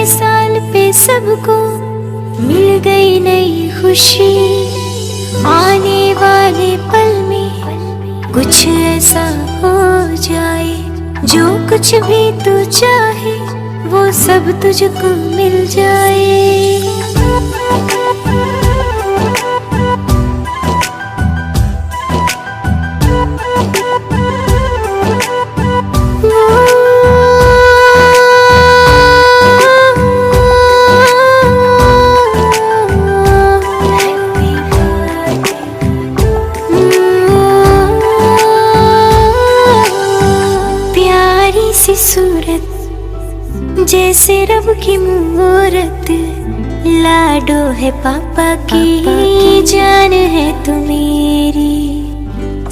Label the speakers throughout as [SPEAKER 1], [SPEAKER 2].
[SPEAKER 1] साल पे सबको मिल गई नई खुशी। आने वाले पल में कुछ ऐसा हो जाए, जो कुछ भी तू चाहे वो सब तुझको मिल जाए। सी सूरत जैसे रब की मूरत, लाडो है पापा की, जान है तू मेरी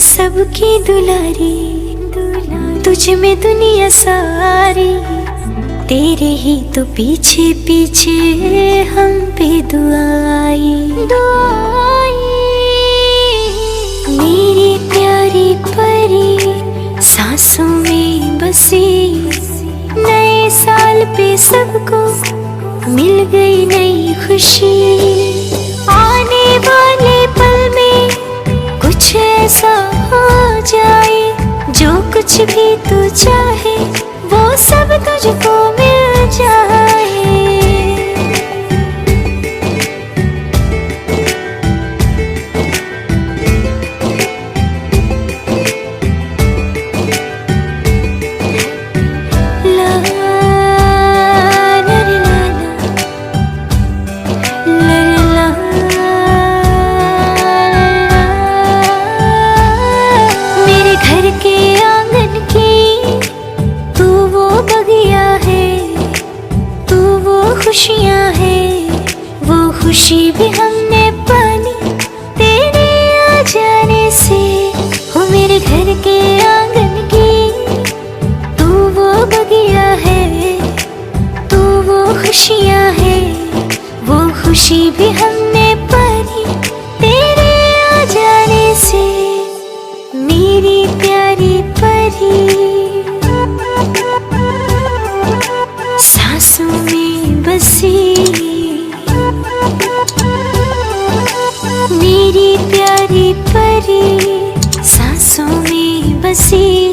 [SPEAKER 1] सबकी दुलारी। तुझ में दुनिया सारी, तेरे ही तो पीछे पीछे हम पे दुआई। मेरी प्यारी परी सांसों में बसी, नए साल पे सबको मिल गई नई खुशी। आने वाले पल में कुछ ऐसा हो जाए, जो कुछ भी तू चाहे वो सब तुझको मिल जाए। खुशियाँ हैं वो खुशी भी हमने पानी तेरे आ जाने से। हो मेरे घर के आंगन की तू वो बगिया है, तू वो खुशियाँ हैं वो खुशी भी हमने पानी तेरे आ जाने से। मेरी प्यारी परी सांसों में बसी, मेरी प्यारी परी सांसों में बसी।